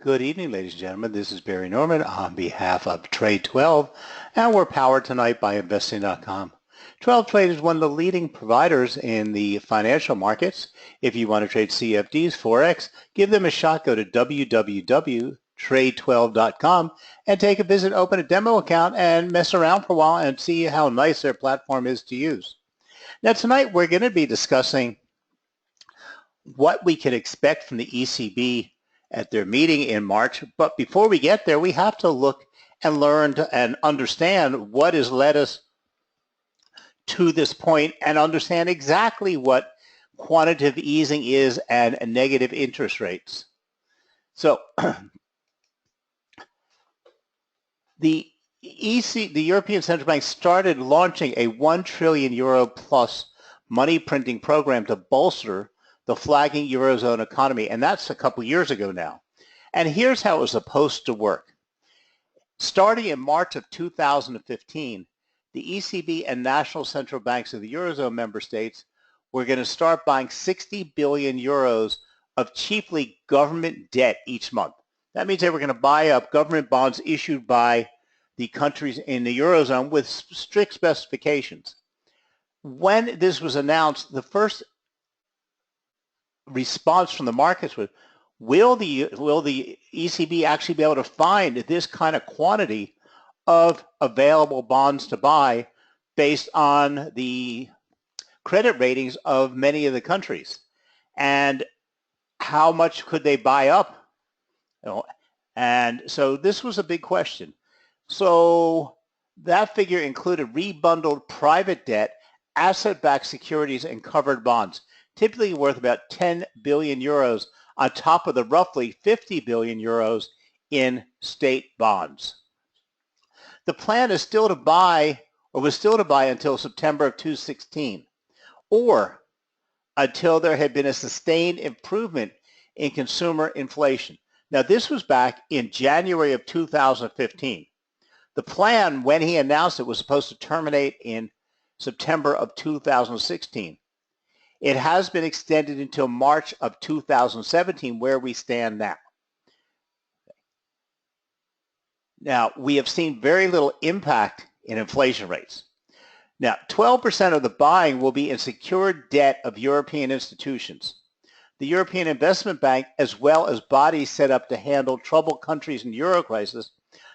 Good evening, ladies and gentlemen. This is Barry Norman on behalf of Trade 12, and we're powered tonight by Investing.com. 12 Trade is one of the leading providers in the financial markets. If you want to trade CFDs, Forex, give them a shot. Go to www.trade12.com and take a visit, open a demo account, and mess around for a while and see how nice their platform is to use. Now, tonight we're going to be discussing what we can expect from the ECB at their meeting in March. But before we get there, we have to look and learn and understand what has led us to this point and understand exactly what quantitative easing is and negative interest rates. So the European Central Bank started launching a 1 trillion euro plus money printing program to bolster the flagging Eurozone economy, and that's a couple years ago now. And here's how it was supposed to work. Starting in March of 2015, the ECB and national central banks of the Eurozone member states were going to start buying 60 billion euros of chiefly government debt each month. That means they were going to buy up government bonds issued by the countries in the Eurozone with strict specifications. When this was announced, the first response from the markets was, will the ECB actually be able to find this kind of quantity of available bonds to buy based on the credit ratings of many of the countries? And how much could they buy up? And so this was a big question. So that figure included rebundled private debt, asset-backed securities, and covered bonds, typically worth about 10 billion euros on top of the roughly 50 billion euros in state bonds. The plan is still to buy, or was still to buy until September of 2016, or until there had been a sustained improvement in consumer inflation. Now, this was back in January of 2015. The plan, when he announced it, was supposed to terminate in September of 2016. It has been extended until March of 2017, where we stand now. Now, we have seen very little impact in inflation rates. Now, 12% of the buying will be in secured debt of European institutions. The European Investment Bank, as well as bodies set up to handle troubled countries in the euro crisis,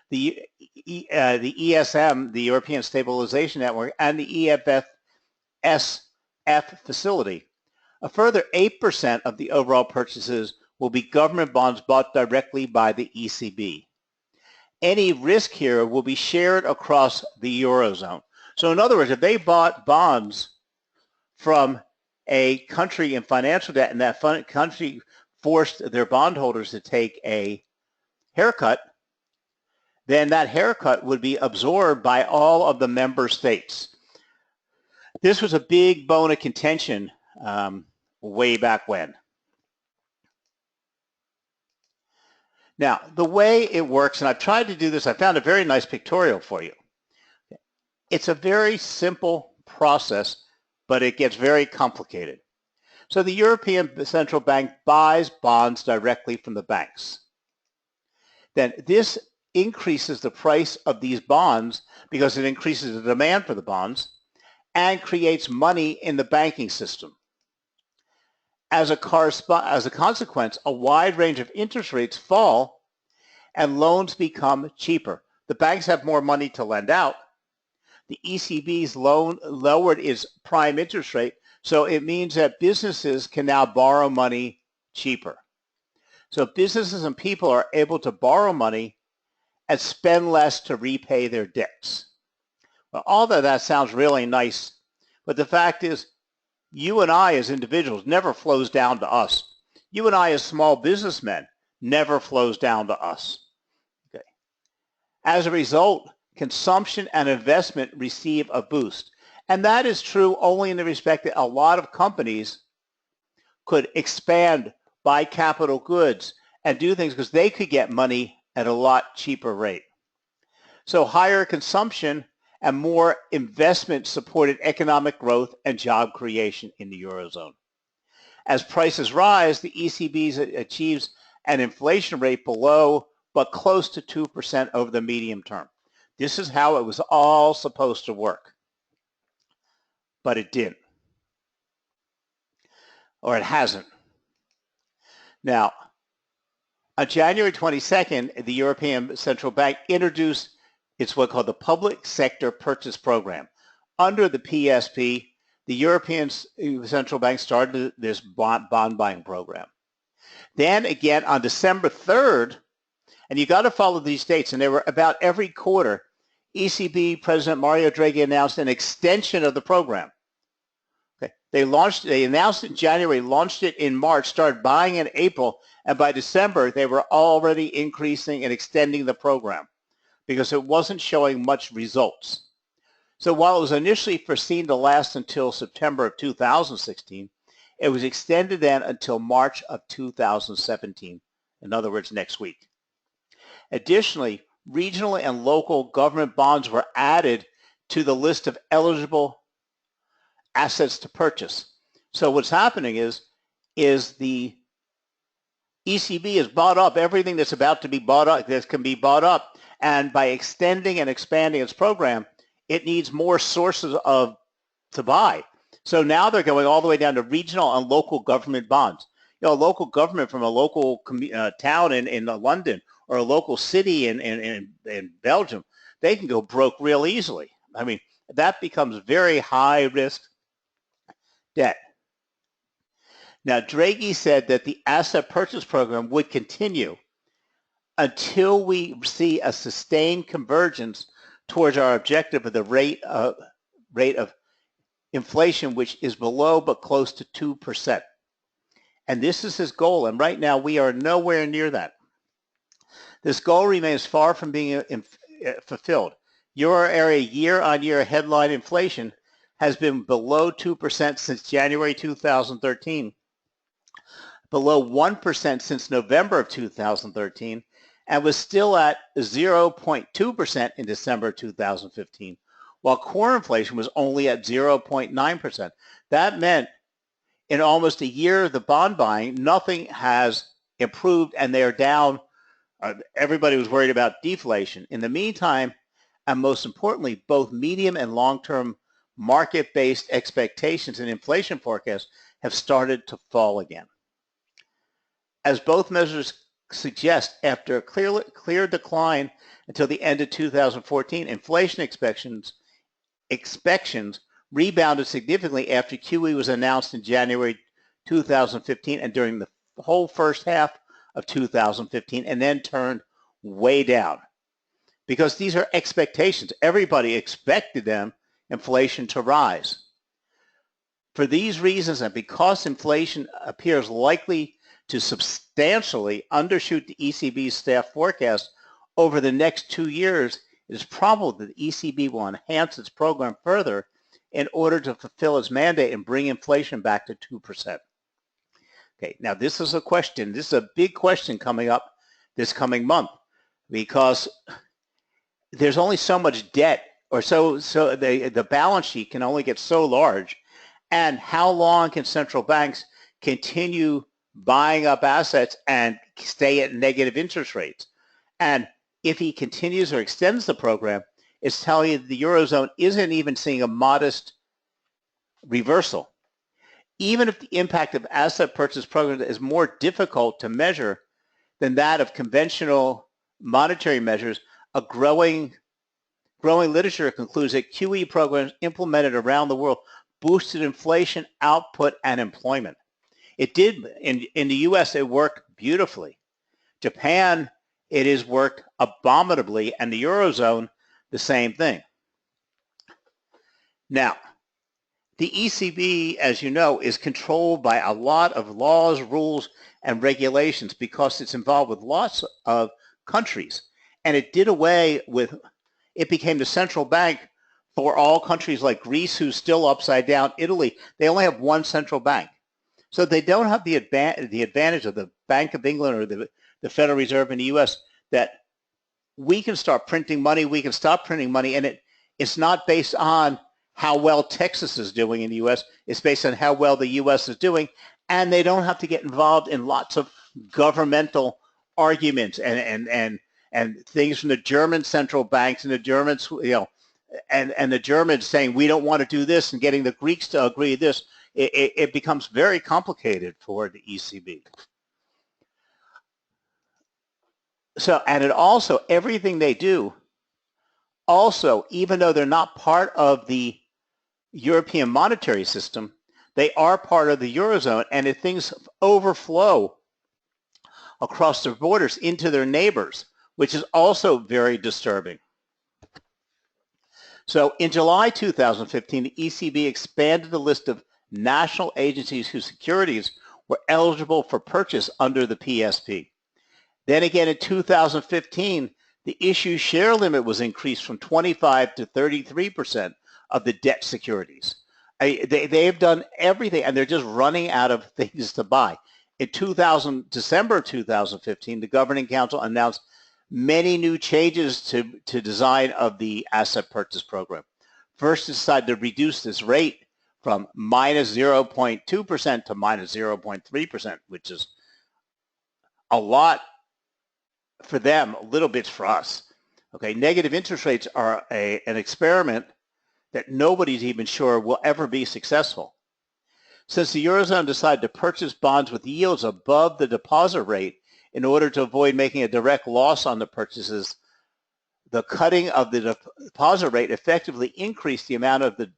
the ESM, the European Stabilization Network, and the EFS facility. A further 8% of the overall purchases will be government bonds bought directly by the ECB. Any risk here will be shared across the Eurozone. So in other words, if they bought bonds from a country in financial debt and that country forced their bondholders to take a haircut, then that haircut would be absorbed by all of the member states. This was a big bone of contention way back when. Now, the way it works, and I've tried to do this, I found a very nice pictorial for you. It's a very simple process, but it gets very complicated. So the European Central Bank buys bonds directly from the banks. Then this increases the price of these bonds because it increases the demand for the bonds and creates money in the banking system. As a consequence, a wide range of interest rates fall and loans become cheaper. The banks have more money to lend out. The ECB's lowered its prime interest rate, so it means that businesses can now borrow money cheaper. So businesses and people are able to borrow money and spend less to repay their debts. Well, all of that sounds really nice, but the fact is, you and I as individuals never flows down to us. You and I as small businessmen never flows down to us. Okay. As a result, consumption and investment receive a boost. And that is true only in the respect that a lot of companies could expand, buy capital goods, and do things because they could get money at a lot cheaper rate. So higher consumption and more investment supported economic growth and job creation in the Eurozone. As prices rise, the ECB achieves an inflation rate below but close to 2% over the medium term. This is how it was all supposed to work. But it didn't. Or it hasn't. Now, on January 22nd, the European Central Bank introduced its what's called the Public Sector Purchase Program. Under the PSP, the European Central Bank started this bond buying program. Then again on December 3rd, and you got to follow these dates, and they were about every quarter, ECB President Mario Draghi announced an extension of the program. Okay. They announced it in January, launched it in March, started buying in April, and by December they were already increasing and extending the program because it wasn't showing much results. So while it was initially foreseen to last until September of 2016, it was extended then until March of 2017, in other words, next week. Additionally, regional and local government bonds were added to the list of eligible assets to purchase. So what's happening is the ECB has bought up everything that's about to be bought up, that can be bought up, and by extending and expanding its program, it needs more sources to buy. So now they're going all the way down to regional and local government bonds. You know, a local government from a local town in London or a local city in Belgium, they can go broke real easily. I mean, that becomes very high risk debt. Now, Draghi said that the asset purchase program would continue until we see a sustained convergence towards our objective of the rate of inflation, which is below but close to 2%. And this is his goal, and right now we are nowhere near that. This goal remains far from being fulfilled. Euro area year-on-year headline inflation has been below 2% since January 2013, below 1% since November of 2013, and was still at 0.2% in December 2015, while core inflation was only at 0.9%. That meant in almost a year of the bond buying, nothing has improved, and they are down. Everybody was worried about deflation. In the meantime, and most importantly, both medium and long-term market-based expectations and inflation forecasts have started to fall again. As both measures suggest, after a clear decline until the end of 2014, inflation expectations rebounded significantly after QE was announced in January 2015 and during the whole first half of 2015, and then turned way down. Because these are expectations. Everybody expected inflation to rise. For these reasons, and because inflation appears likely to substantially undershoot the ECB's staff forecast over the next 2 years, it is probable that the ECB will enhance its program further in order to fulfill its mandate and bring inflation back to 2%. Okay, now this is a question. This is a big question coming up this coming month because there's only so much debt, or so the balance sheet can only get so large. And how long can central banks continue buying up assets and stay at negative interest rates? And if he continues or extends the program, it's telling you the Eurozone isn't even seeing a modest reversal. Even if the impact of asset purchase programs is more difficult to measure than that of conventional monetary measures, a growing literature concludes that QE programs implemented around the world boosted inflation, output, and employment. It did. In the U.S., it worked beautifully. Japan, it has worked abominably, and the Eurozone, the same thing. Now, the ECB, as you know, is controlled by a lot of laws, rules, and regulations because it's involved with lots of countries. And it became the central bank for all countries like Greece, who's still upside down, Italy. They only have one central bank. So they don't have the advantage of the Bank of England or the Federal Reserve in the U.S. that we can start printing money, we can stop printing money, and it's not based on how well Texas is doing in the U.S. It's based on how well the U.S. is doing, and they don't have to get involved in lots of governmental arguments and things from the German central banks and the Germans, and the Germans saying we don't want to do this and getting the Greeks to agree to this, it becomes very complicated for the ECB. So, and it also, everything they do, also, even though they're not part of the European monetary system, they are part of the Eurozone, and if things overflow across their borders into their neighbors, which is also very disturbing. So in July 2015, the ECB expanded the list of national agencies whose securities were eligible for purchase under the PSP. Then again in 2015, the issue share limit was increased from 25 to 33% of the debt securities. They've done everything, and they're just running out of things to buy. In December 2015, the Governing Council announced many new changes to design of the asset purchase program. First, it decided to reduce this rate from minus 0.2% to minus 0.3%, which is a lot for them, a little bit for us. Okay, negative interest rates are an experiment that nobody's even sure will ever be successful. Since the Eurozone decided to purchase bonds with yields above the deposit rate in order to avoid making a direct loss on the purchases, the cutting of the deposit rate effectively increased the amount of the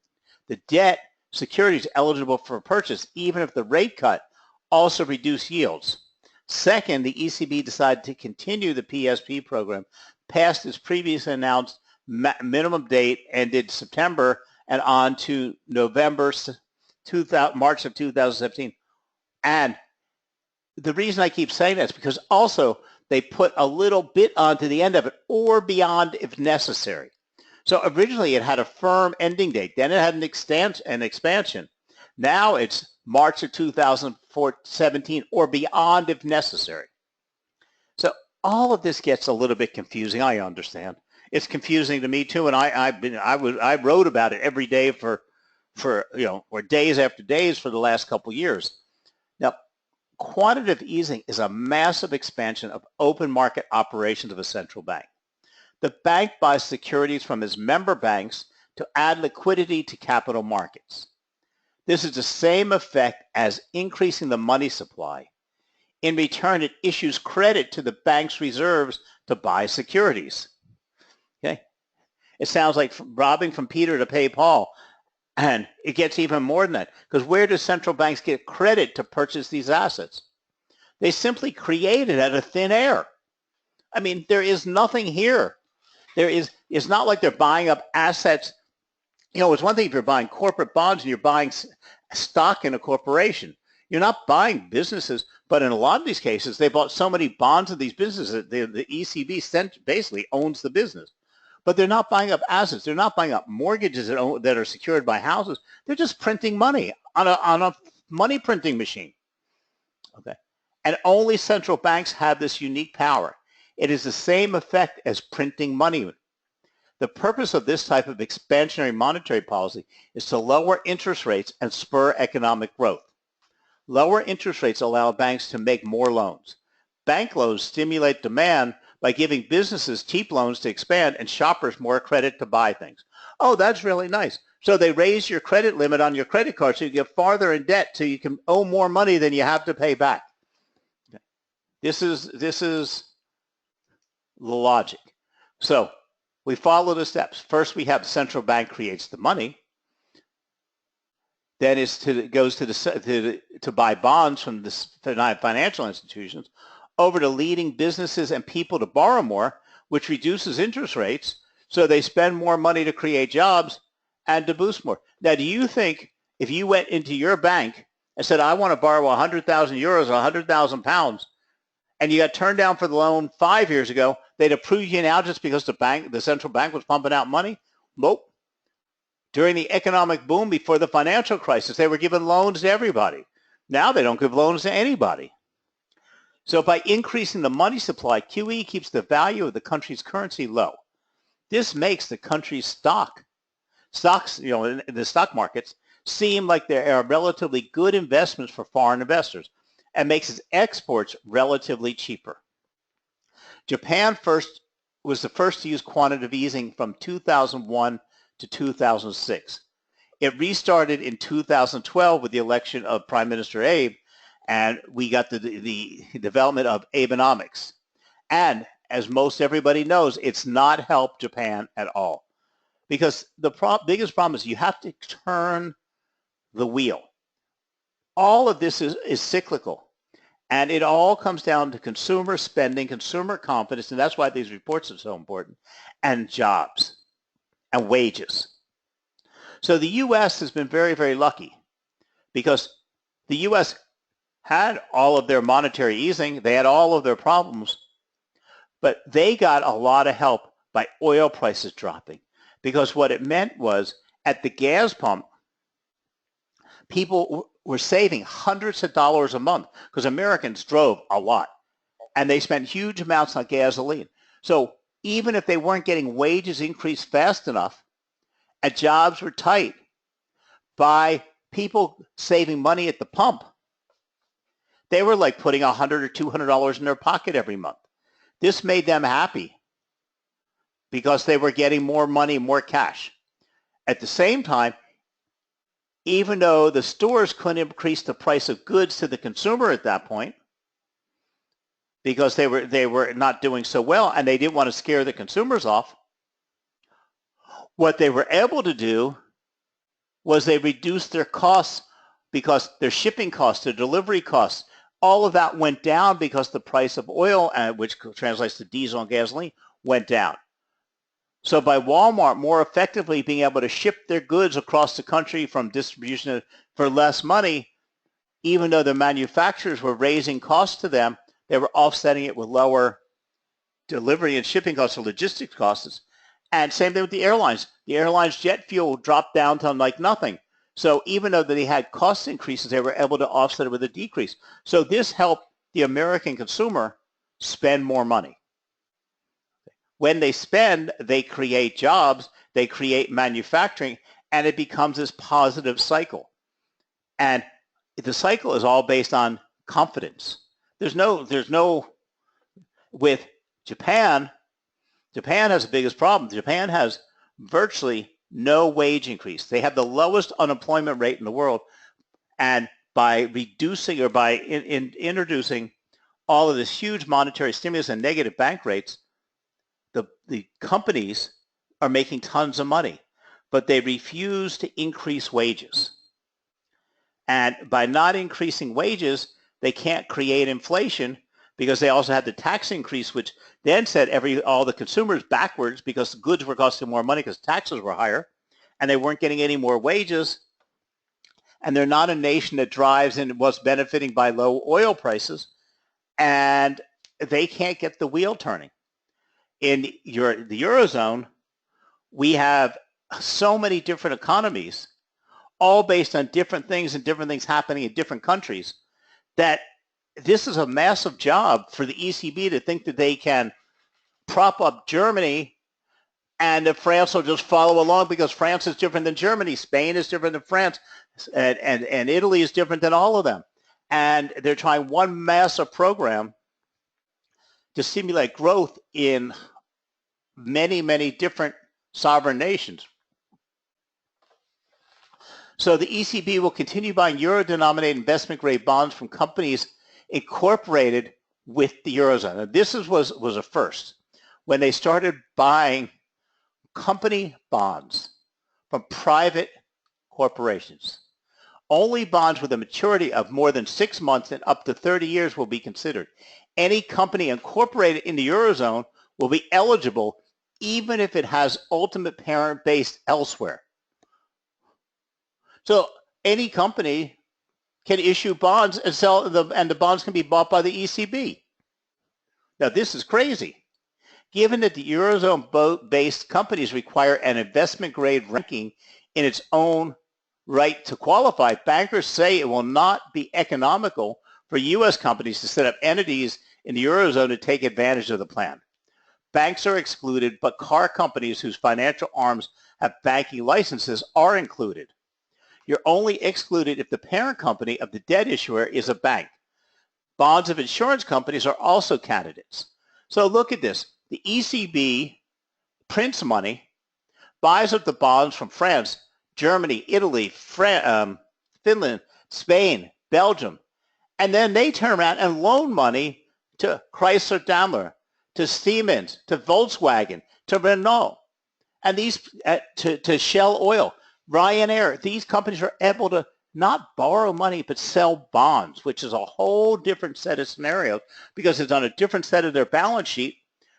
debt securities eligible for purchase, even if the rate cut also reduced yields. Second, the ECB decided to continue the PSP program past its previously announced minimum date ended September and on to March of 2017. And the reason I keep saying that is because also they put a little bit onto the end of it, or beyond if necessary. So originally it had a firm ending date. Then it had an expansion. Now it's March of 2017 or beyond if necessary. So all of this gets a little bit confusing. I understand. It's confusing to me too, and I wrote about it every day for or days after days for the last couple of years. Now, quantitative easing is a massive expansion of open market operations of a central bank. The bank buys securities from its member banks to add liquidity to capital markets. This is the same effect as increasing the money supply. In return, it issues credit to the bank's reserves to buy securities. Okay? It sounds like robbing from Peter to pay Paul. And it gets even more than that, because where do central banks get credit to purchase these assets? They simply create it out of thin air. I mean, there is nothing here. It's not like they're buying up assets. It's one thing if you're buying corporate bonds and you're buying stock in a corporation. You're not buying businesses, but in a lot of these cases, they bought so many bonds of these businesses that the ECB basically owns the business. But they're not buying up assets. They're not buying up mortgages that are secured by houses. They're just printing money on a money printing machine. Okay, and only central banks have this unique power. It is the same effect as printing money. The purpose of this type of expansionary monetary policy is to lower interest rates and spur economic growth. Lower interest rates allow banks to make more loans. Bank loans stimulate demand by giving businesses cheap loans to expand and shoppers more credit to buy things. Oh, that's really nice. So they raise your credit limit on your credit card so you get farther in debt so you can owe more money than you have to pay back. This is the logic. So we follow the steps. First, we have the central bank creates the money. Then it goes to buy bonds from the financial institutions, over to leading businesses and people to borrow more, which reduces interest rates, so they spend more money to create jobs and to boost more. Now, do you think if you went into your bank and said, I want to borrow 100,000 euros or 100,000 pounds, and you got turned down for the loan 5 years ago, they'd approve you now just because the central bank was pumping out money? Nope. During the economic boom before the financial crisis, they were giving loans to everybody. Now they don't give loans to anybody. So by increasing the money supply, QE keeps the value of the country's currency low. This makes the country's stocks, in the stock markets, seem like they are relatively good investments for foreign investors and makes its exports relatively cheaper. Japan was the first to use quantitative easing from 2001 to 2006. It restarted in 2012 with the election of Prime Minister Abe, and we got the development of Abenomics. And as most everybody knows, it's not helped Japan at all, because the biggest problem is you have to turn the wheel. All of this is cyclical, and it all comes down to consumer spending, consumer confidence, and that's why these reports are so important, and jobs and wages. So the U.S. has been very, very lucky, because the U.S. had all of their monetary easing, they had all of their problems, but they got a lot of help by oil prices dropping, because what it meant was at the gas pump, people were saving hundreds of dollars a month, because Americans drove a lot, and they spent huge amounts on gasoline. So even if they weren't getting wages increased fast enough, and jobs were tight, by people saving money at the pump, they were like putting $100 or $200 in their pocket every month. This made them happy because they were getting more money, more cash. At the same time, even though the stores couldn't increase the price of goods to the consumer at that point, because they were not doing so well and they didn't want to scare the consumers off, what they were able to do was they reduced their costs, because their shipping costs, their delivery costs, all of that went down because the price of oil, which translates to diesel and gasoline, went down. So by Walmart more effectively being able to ship their goods across the country from distribution for less money, even though the manufacturers were raising costs to them, they were offsetting it with lower delivery and shipping costs or logistics costs. And same thing with the airlines. The airlines' jet fuel dropped down to like nothing. So even though they had cost increases, they were able to offset it with a decrease. So this helped the American consumer spend more money. When they spend, they create jobs, they create manufacturing, and it becomes this positive cycle. And the cycle is all based on confidence. There's no, with Japan has the biggest problem. Japan has virtually no wage increase. They have the lowest unemployment rate in the world. And by reducing or by introducing all of this huge monetary stimulus and negative bank rates, the companies are making tons of money, but they refuse to increase wages. And by not increasing wages, they can't create inflation, because they also had the tax increase, which then set all the consumers backwards, because the goods were costing more money because taxes were higher, and they weren't getting any more wages. And they're not a nation that drives and was benefiting by low oil prices, and they can't get the wheel turning. In the Eurozone, we have so many different economies, all based on different things and different things happening in different countries, that this is a massive job for the ECB to think that they can prop up Germany and that France will just follow along, because France is different than Germany, Spain is different than France, and Italy is different than all of them. And they're trying one massive program to stimulate growth in many, many different sovereign nations. So the ECB will continue buying euro-denominated investment-grade bonds from companies incorporated with the Eurozone. Now, this was a first, when they started buying company bonds from private corporations. Only bonds with a maturity of more than 6 months and up to 30 years will be considered. Any company incorporated in the Eurozone will be eligible even if it has ultimate parent based elsewhere. So any company can issue bonds and sell them, and the bonds can be bought by the ECB. Now this is crazy. Given that the Eurozone-based companies require an investment-grade ranking in its own right to qualify, bankers say it will not be economical for U.S. companies to set up entities in the Eurozone to take advantage of the plan. Banks are excluded, but car companies whose financial arms have banking licenses are included. You're only excluded if the parent company of the debt issuer is a bank. Bonds of insurance companies are also candidates. So look at this. The ECB prints money, buys up the bonds from France, Germany, Italy, Finland, Spain, Belgium, and then they turn around and loan money to Chrysler Daimler, to Siemens, to Volkswagen, to Renault, and these to Shell Oil, Ryanair. These companies are able to not borrow money but sell bonds, which is a whole different set of scenarios because it's on a different set of their balance sheet,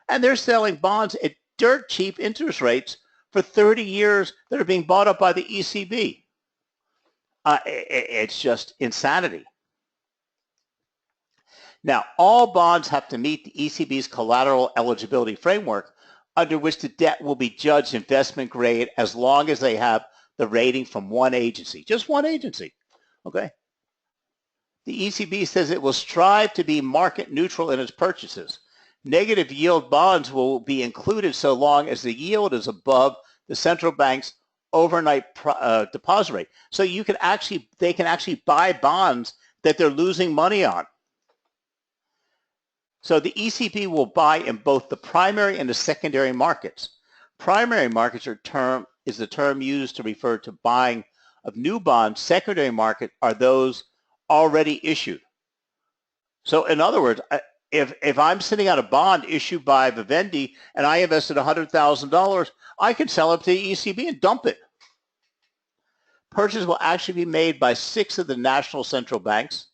and they're selling bonds at dirt cheap interest rates for 30 years that are being bought up by the ECB. It's just insanity. Now, all bonds have to meet the ECB's collateral eligibility framework, under which the debt will be judged investment grade as long as they have the rating from one agency, just one agency, okay? The ECB says it will strive to be market neutral in its purchases. Negative yield bonds will be included so long as the yield is above the central bank's overnight deposit rate. So they can actually buy bonds that they're losing money on. So the ECB will buy in both the primary and the secondary markets. Primary markets is the term used to refer to buying of new bonds. Secondary market are those already issued. So in other words, if I'm sitting on a bond issued by Vivendi and I invested $100,000, I can sell it to the ECB and dump it. Purchases will actually be made by 6 of the national central banks,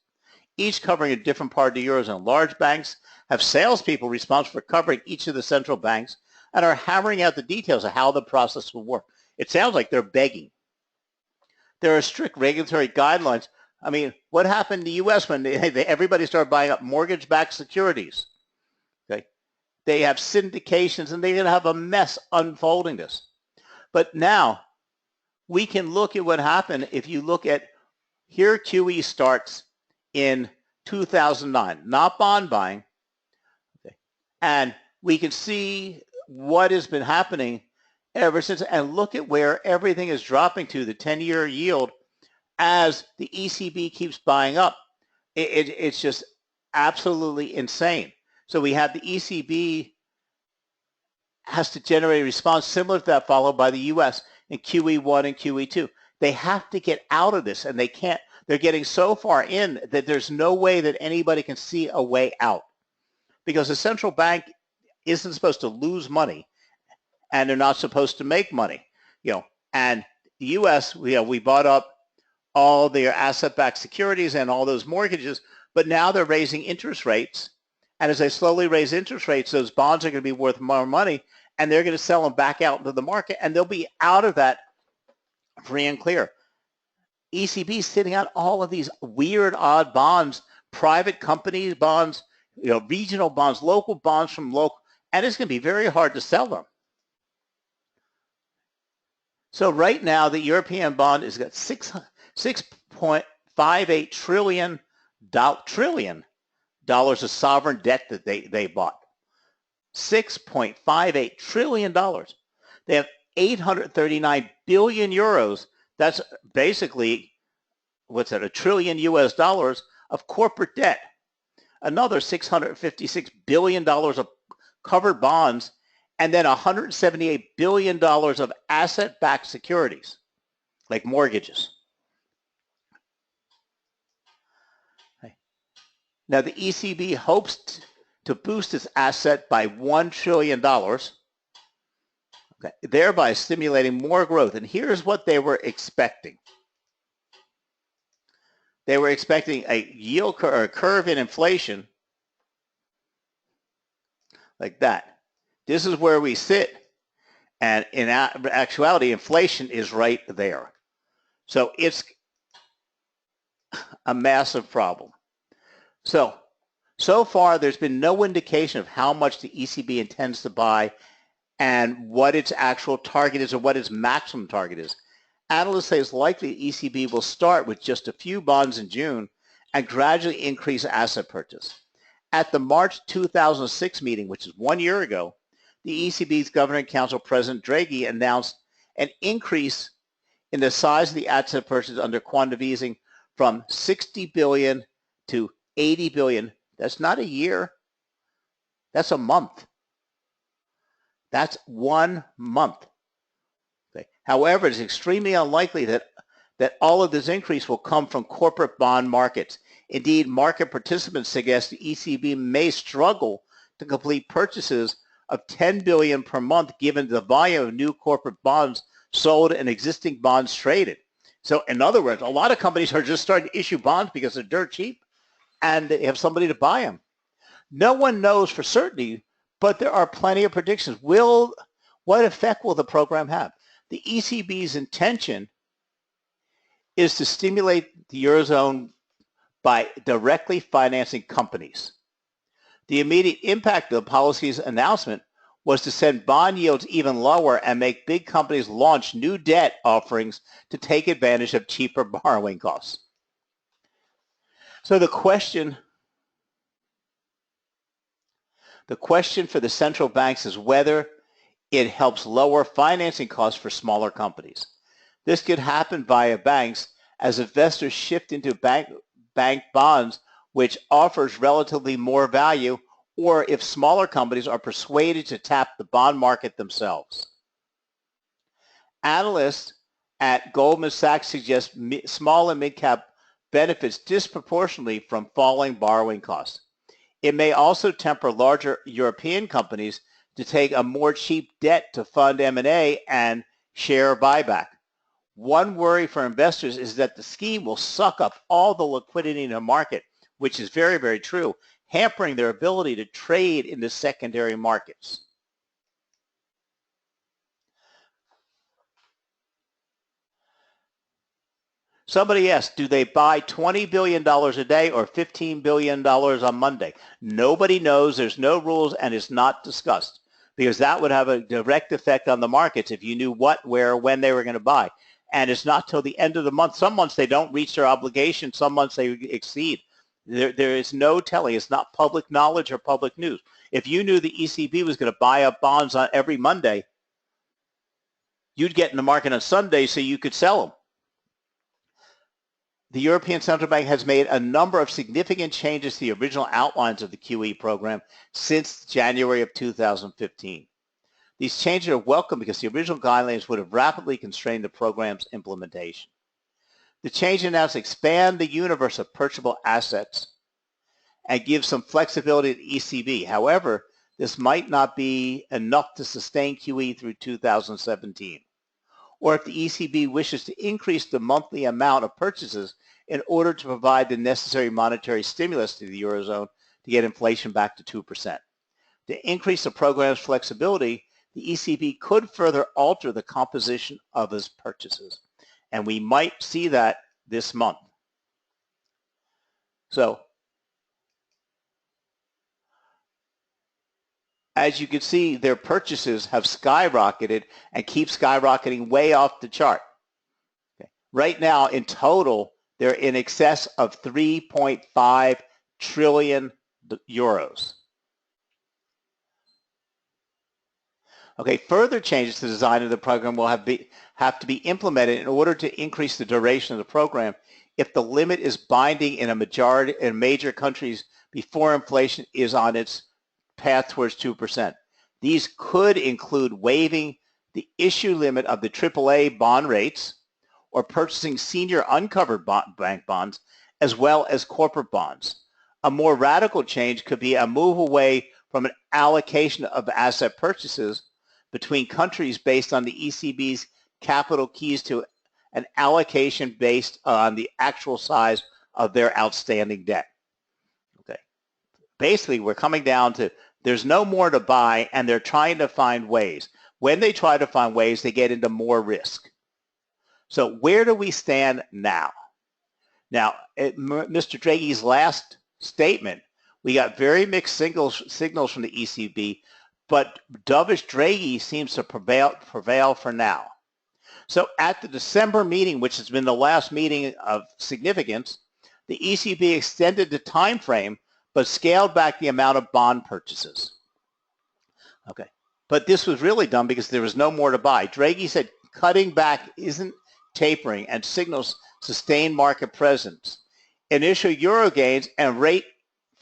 each covering a different part of the Eurozone. Large banks have salespeople responsible for covering each of the central banks and are hammering out the details of how the process will work. It sounds like they're begging. There are strict regulatory guidelines. I mean, what happened in the U.S. when everybody started buying up mortgage-backed securities? Okay, they have syndications, and they're going to have a mess unfolding this. But now we can look at what happened. If you look at here, QE starts in 2009, not bond buying. And we can see what has been happening ever since, and look at where everything is dropping to, the 10-year yield, as the ECB keeps buying up. It's just absolutely insane. So we have the ECB has to generate a response similar to that, followed by the U.S. in QE1 and QE2. They have to get out of this, and they can't. They're getting so far in that there's no way that anybody can see a way out, because the central bank isn't supposed to lose money, and they're not supposed to make money. And the U.S., we bought up all their asset-backed securities and all those mortgages, but now they're raising interest rates, and as they slowly raise interest rates, those bonds are going to be worth more money, and they're going to sell them back out into the market, and they'll be out of that free and clear. ECB is sitting on all of these weird, odd bonds, private companies bonds, regional bonds, local bonds from local, and it's going to be very hard to sell them. So right now, the European bond has got $6.58 trillion of sovereign debt that they bought. $6.58 trillion. They have 839 billion euros. That's basically, $1 trillion US of corporate debt. Another $656 billion of covered bonds, and then $178 billion of asset-backed securities, like mortgages. Now, the ECB hopes to boost its asset by $1 trillion, thereby stimulating more growth. And here's what they were expecting. They were expecting a yield or a curve in inflation like that. This is where we sit, and in actuality, inflation is right there. So it's a massive problem. So far, there's been no indication of how much the ECB intends to buy and what its actual target is or what its maximum target is. Analysts say it's likely the ECB will start with just a few bonds in June and gradually increase asset purchase. At the March 2006 meeting, which is 1 year ago, the ECB's Governing Council President Draghi announced an increase in the size of the asset purchase under quantitative easing from 60 billion to 80 billion. That's not a year. That's a month. That's 1 month. Okay. However, it's extremely unlikely that all of this increase will come from corporate bond markets. Indeed, market participants suggest the ECB may struggle to complete purchases of $10 billion per month given the volume of new corporate bonds sold and existing bonds traded. So in other words, a lot of companies are just starting to issue bonds because they're dirt cheap and they have somebody to buy them. No one knows for certainty, but there are plenty of predictions. What effect will the program have? The ECB's intention is to stimulate the Eurozone by directly financing companies. The immediate impact of the policy's announcement was to send bond yields even lower and make big companies launch new debt offerings to take advantage of cheaper borrowing costs. So the question for the central banks is whether it helps lower financing costs for smaller companies. This could happen via banks as investors shift into bank bonds, which offers relatively more value, or if smaller companies are persuaded to tap the bond market themselves. Analysts at Goldman Sachs suggest small and mid-cap benefits disproportionately from falling borrowing costs. It may also temper larger European companies to take a more cheap debt to fund M&A and share buyback. One worry for investors is that the scheme will suck up all the liquidity in the market, which is very, very true, hampering their ability to trade in the secondary markets. Somebody asked, do they buy $20 billion a day or $15 billion on Monday? Nobody knows. There's no rules, and it's not discussed because that would have a direct effect on the markets if you knew what, where, when they were going to buy. And it's not till the end of the month. Some months they don't reach their obligation. Some months they exceed. There is no telling. It's not public knowledge or public news. If you knew the ECB was going to buy up bonds on every Monday, you'd get in the market on Sunday so you could sell them. The European Central Bank has made a number of significant changes to the original outlines of the QE program since January of 2015. These changes are welcome because the original guidelines would have rapidly constrained the program's implementation. The change announced expand the universe of purchasable assets and give some flexibility to the ECB. However, this might not be enough to sustain QE through 2017. Or if the ECB wishes to increase the monthly amount of purchases in order to provide the necessary monetary stimulus to the Eurozone to get inflation back to 2%. To increase the program's flexibility, the ECB could further alter the composition of its purchases. And we might see that this month. So, as you can see, their purchases have skyrocketed and keep skyrocketing way off the chart. Okay. Right now, in total, they're in excess of 3.5 trillion euros. Okay, further changes to the design of the program will have to be implemented in order to increase the duration of the program if the limit is binding in major countries before inflation is on its path towards 2%. These could include waiving the issue limit of the AAA bond rates or purchasing senior uncovered bank bonds as well as corporate bonds. A more radical change could be a move away from an allocation of asset purchases between countries based on the ECB's capital keys to an allocation based on the actual size of their outstanding debt. Okay. Basically, we're coming down to there's no more to buy, and they're trying to find ways. When they try to find ways, they get into more risk. So where do we stand now? Now, at Mr. Draghi's last statement, we got very mixed signals from the ECB, but dovish Draghi seems to prevail for now. So at the December meeting, which has been the last meeting of significance, the ECB extended the time frame but scaled back the amount of bond purchases. Okay, but this was really done because there was no more to buy. Draghi said cutting back isn't tapering and signals sustained market presence. Initial euro gains and rate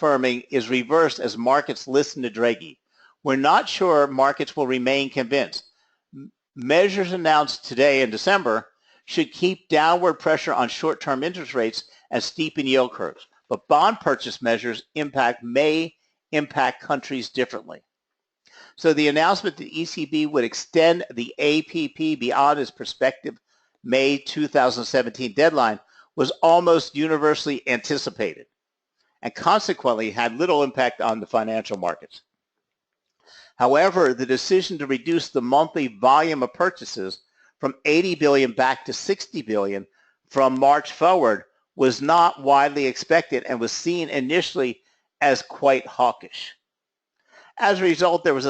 firming is reversed as markets listen to Draghi. We're not sure markets will remain convinced. Measures announced today in December should keep downward pressure on short-term interest rates and steepen yield curves. But bond purchase measures may impact countries differently. So the announcement that ECB would extend the APP beyond its prospective May 2017 deadline was almost universally anticipated and consequently had little impact on the financial markets. However, the decision to reduce the monthly volume of purchases from 80 billion back to 60 billion from March forward was not widely expected and was seen initially as quite hawkish. As a result, there was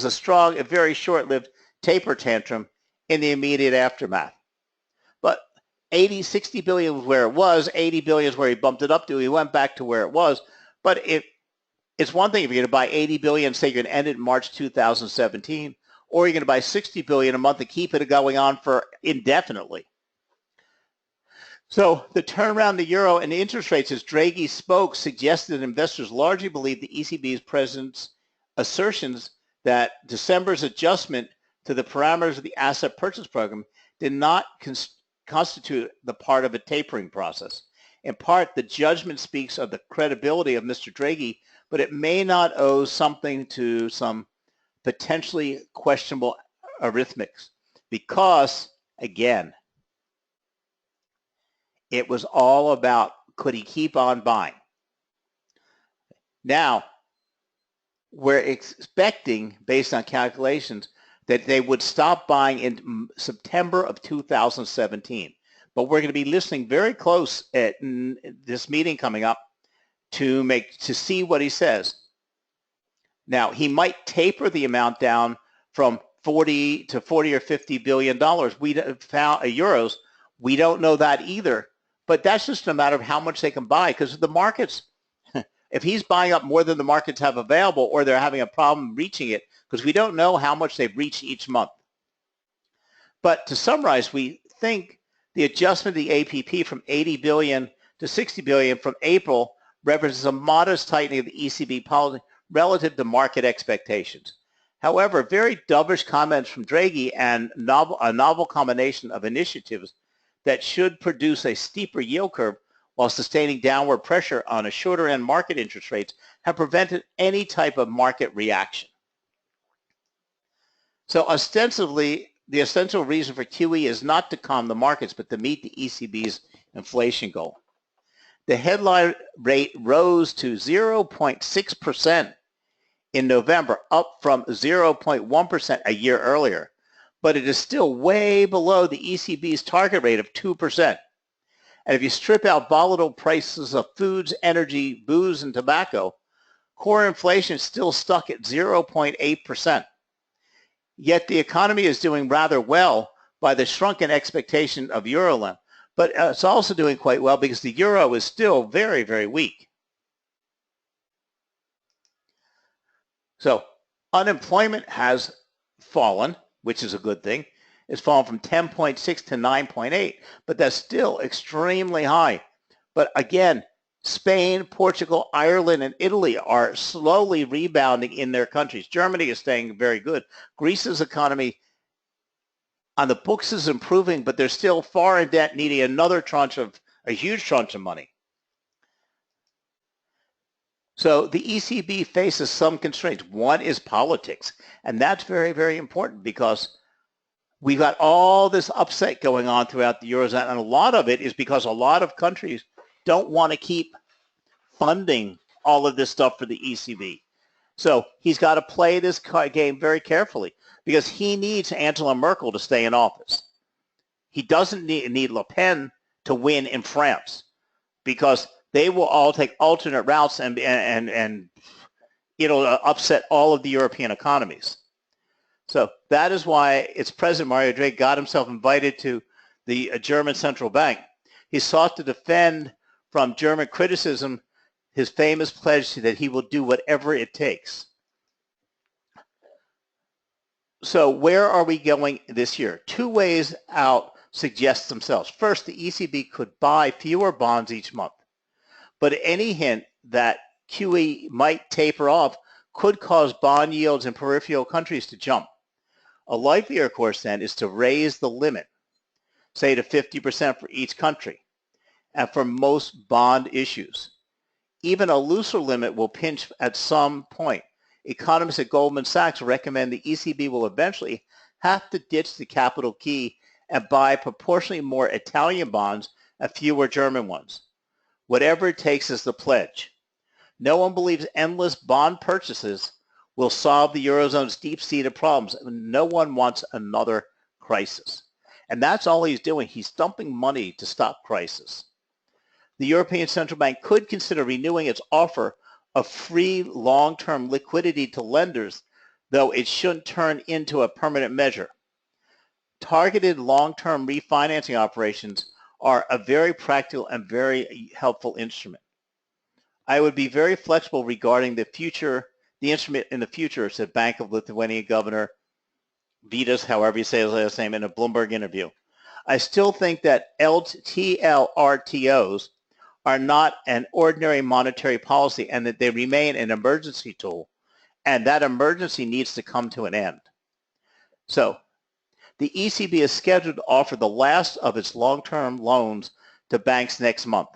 a strong and very short-lived taper tantrum in the immediate aftermath. But 60 billion was where it was, 80 billion is where he bumped it up to. He went back to where it was. But it's one thing if you're going to buy 80 billion, say you're going to end it in March 2017, or you're going to buy 60 billion a month and keep it going on for indefinitely. So the turnaround in the euro and the interest rates, as Draghi spoke, suggested that investors largely believe the ECB's president's assertions that December's adjustment to the parameters of the asset purchase program did not constitute the part of a tapering process. In part, the judgment speaks of the credibility of Mr. Draghi, but it may not owe something to some potentially questionable arithmetics because, again, it was all about could he keep on buying. Now, we're expecting, based on calculations, that they would stop buying in September of 2017. But we're going to be listening very close at this meeting coming up to see what he says. Now, he might taper the amount down from 40 to 40 or 50 billion dollars. We found euros. We don't know that either. But that's just a matter of how much they can buy because the markets, if he's buying up more than the markets have available or they're having a problem reaching it, because we don't know how much they've reached each month. But to summarize, we think the adjustment of the APP from 80 billion to 60 billion from April represents a modest tightening of the ECB policy relative to market expectations. However, very dovish comments from Draghi and a novel combination of initiatives that should produce a steeper yield curve while sustaining downward pressure on a shorter end market interest rates have prevented any type of market reaction. So ostensibly, the essential reason for QE is not to calm the markets, but to meet the ECB's inflation goal. The headline rate rose to 0.6% in November, up from 0.1% a year earlier, but it is still way below the ECB's target rate of 2%. And if you strip out volatile prices of foods, energy, booze, and tobacco, core inflation is still stuck at 0.8%. Yet the economy is doing rather well by the shrunken expectation of Euroland. But it's also doing quite well because the euro is still very, very weak. So unemployment has fallen, which is a good thing. It's fallen from 10.6 to 9.8, but that's still extremely high. But again, Spain, Portugal, Ireland, and Italy are slowly rebounding in their countries. Germany is staying very good. Greece's economy on the books is improving, but they're still far in debt, needing a huge tranche of money. So the ECB faces some constraints. One is politics, and that's very, very important because we've got all this upset going on throughout the Eurozone, and a lot of it is because a lot of countries don't want to keep funding all of this stuff for the ECB. So he's got to play this game very carefully because he needs Angela Merkel to stay in office. He doesn't need Le Pen to win in France because they will all take alternate routes and it'll upset all of the European economies. So that is why it's President Mario Draghi got himself invited to the German central bank. He sought to defend from German criticism his famous pledge that he will do whatever it takes. So where are we going this year? Two ways out suggest themselves. First, the ECB could buy fewer bonds each month. But any hint that QE might taper off could cause bond yields in peripheral countries to jump. A likelier course then is to raise the limit, say to 50% for each country, and for most bond issues. Even a looser limit will pinch at some point. Economists at Goldman Sachs recommend the ECB will eventually have to ditch the capital key and buy proportionally more Italian bonds and fewer German ones. Whatever it takes is the pledge. No one believes endless bond purchases will solve the Eurozone's deep-seated problems. No one wants another crisis. And that's all he's doing. He's dumping money to stop crisis. The European Central Bank could consider renewing its offer of free long-term liquidity to lenders, though it shouldn't turn into a permanent measure. Targeted long-term refinancing operations are a very practical and very helpful instrument. I would be very flexible regarding the instrument in the future, said Bank of Lithuania Governor Vitas, however you say his last name, in a Bloomberg interview. I still think that TLRTOs are not an ordinary monetary policy and that they remain an emergency tool, and that emergency needs to come to an end. So the ECB is scheduled to offer the last of its long-term loans to banks next month,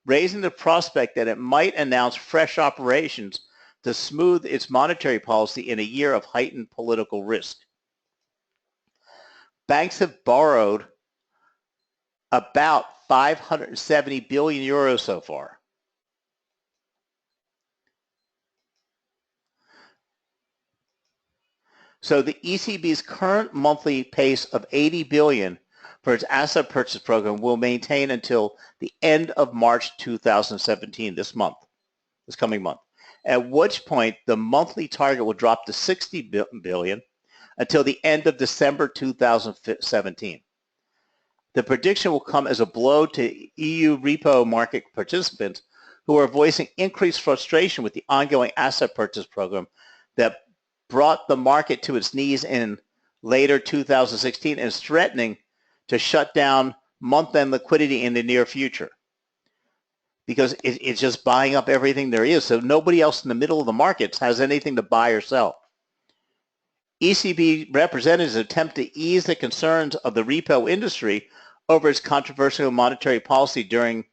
raising the prospect that it might announce fresh operations to smooth its monetary policy in a year of heightened political risk. Banks have borrowed about 570 billion euros so far. So the ECB's current monthly pace of 80 billion for its asset purchase program will maintain until the end of March 2017, this coming month, at which point the monthly target will drop to 60 billion until the end of December 2017. The prediction will come as a blow to EU repo market participants who are voicing increased frustration with the ongoing asset purchase program that brought the market to its knees in later 2016 and is threatening to shut down month-end liquidity in the near future because it's just buying up everything there is. So nobody else in the middle of the markets has anything to buy or sell. ECB representatives attempt to ease the concerns of the repo industry over its controversial monetary policy during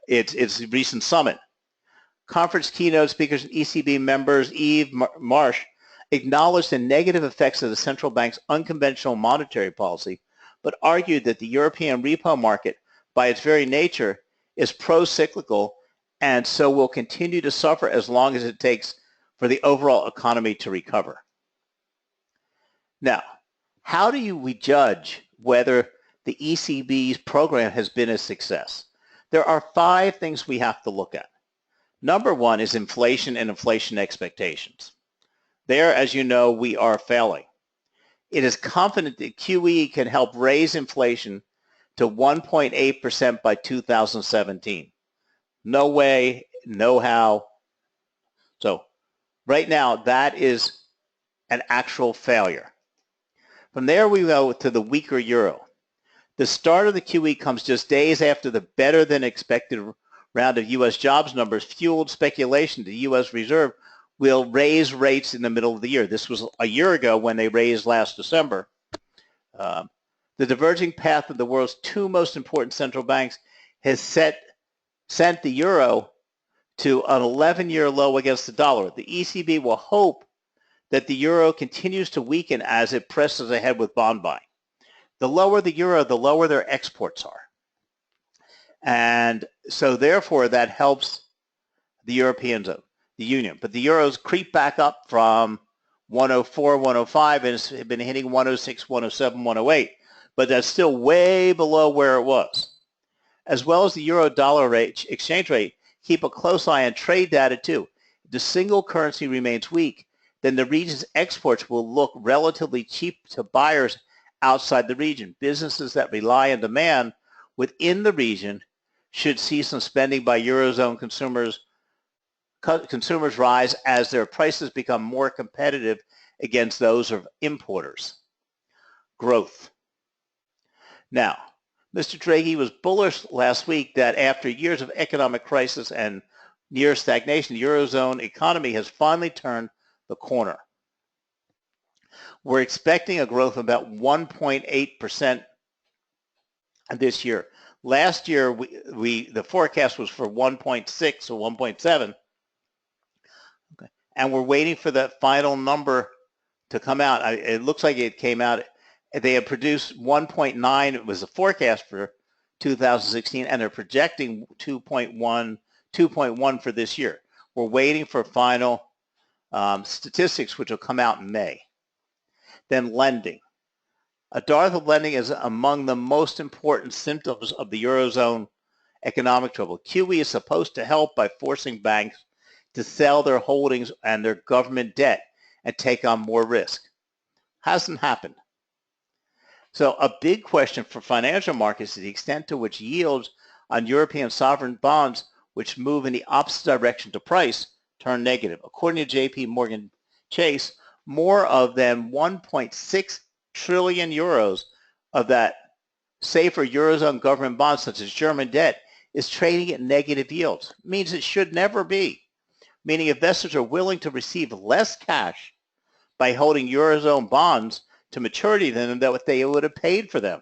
its recent summit. Conference keynote speakers and ECB members Yves Marsh acknowledged the negative effects of the central bank's unconventional monetary policy, but argued that the European repo market, by its very nature, is pro-cyclical and so will continue to suffer as long as it takes for the overall economy to recover. Now, how do we judge whether the ECB's program has been a success? There are 5 things we have to look at. Number 1 is inflation and inflation expectations. There, as you know, we are failing. It is confident that QE can help raise inflation to 1.8% by 2017. No way, no how. So right now, that is an actual failure. From there, we go to the weaker euro. The start of the QE comes just days after the better than expected round of U.S. jobs numbers fueled speculation the U.S. Reserve will raise rates in the middle of the year. This was a year ago when they raised last December. The diverging path of the world's 2 most important central banks has sent the euro to an 11-year low against the dollar. The ECB will hope that the euro continues to weaken as it presses ahead with bond buying. The lower the euro, the lower their exports are. And so therefore that helps the European zone, the Union. But the euros creep back up from 104, 105, and it's been hitting 106, 107, 108. But that's still way below where it was. As well as the euro-dollar rate, exchange rate, keep a close eye on trade data too. If the single currency remains weak, then the region's exports will look relatively cheap to buyers outside the region. Businesses that rely on demand within the region should see some spending by Eurozone consumers rise as their prices become more competitive against those of importers. Growth. Now, Mr. Draghi was bullish last week that after years of economic crisis and near stagnation. The Eurozone economy has finally turned the corner. We're expecting a growth of about 1.8% this year. Last year, the forecast was for 1.6 or 1.7, okay, and we're waiting for the final number to come out. It looks like it came out. They had produced 1.9. It was the forecast for 2016, and they're projecting 2.1 for this year. We're waiting for final statistics, which will come out in May. Then lending. A dearth of lending is among the most important symptoms of the Eurozone economic trouble. QE is supposed to help by forcing banks to sell their holdings and their government debt and take on more risk. Hasn't happened. So a big question for financial markets is the extent to which yields on European sovereign bonds, which move in the opposite direction to price, turn negative. According to JP Morgan Chase, more of than 1.6 trillion euros of that safer Eurozone government bonds, such as German debt, is trading at negative yields. It means it should never be, meaning investors are willing to receive less cash by holding Eurozone bonds to maturity than what they would have paid for them.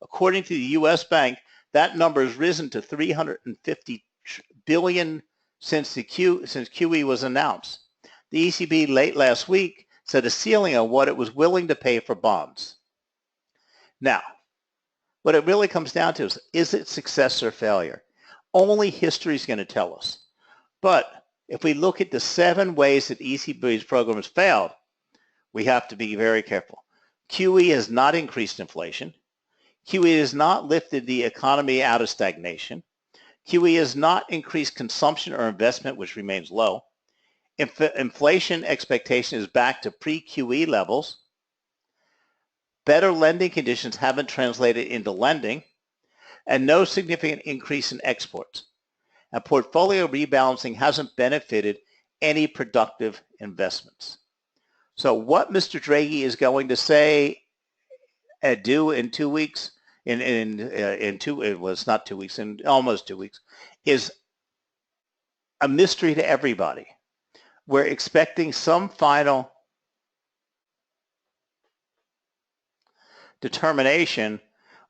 According to the U.S. Bank, that number has risen to $350 billion since QE was announced. The ECB late last week set a ceiling on what it was willing to pay for bonds. Now, what it really comes down to is it success or failure? Only history is going to tell us. But if we look at the 7 ways that ECB's program has failed, we have to be very careful. QE has not increased inflation. QE has not lifted the economy out of stagnation. QE has not increased consumption or investment, which remains low. Inflation expectation is back to pre-QE levels. Better lending conditions haven't translated into lending, and no significant increase in exports. And portfolio rebalancing hasn't benefited any productive investments. So what Mr. Draghi is going to say and do in 2 weeks, it's not 2 weeks, in almost 2 weeks, is a mystery to everybody. We're expecting some final determination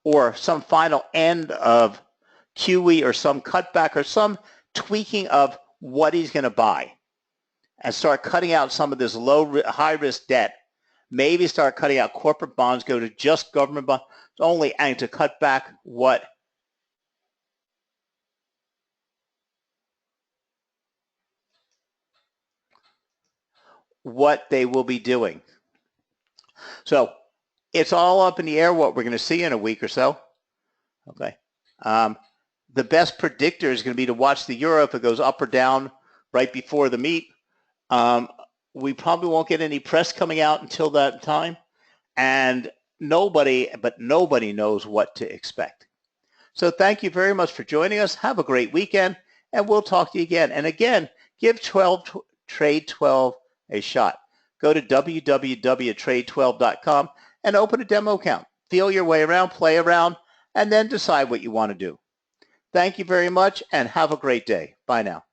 or some final end of QE or some cutback or some tweaking of what he's going to buy and start cutting out some of this high-risk debt. Maybe start cutting out corporate bonds, go to just government bonds only, and to cut back what they will be doing. So it's all up in the air what we're going to see in a week or so. Okay. The best predictor is going to be to watch the euro if it goes up or down right before the meet. We probably won't get any press coming out until that time, and nobody knows what to expect. So thank you very much for joining us. Have a great weekend, and we'll talk to you again. And again, give Trade 12 a shot. Go to www.trade12.com and open a demo account. Feel your way around, play around, and then decide what you want to do. Thank you very much, and have a great day. Bye now.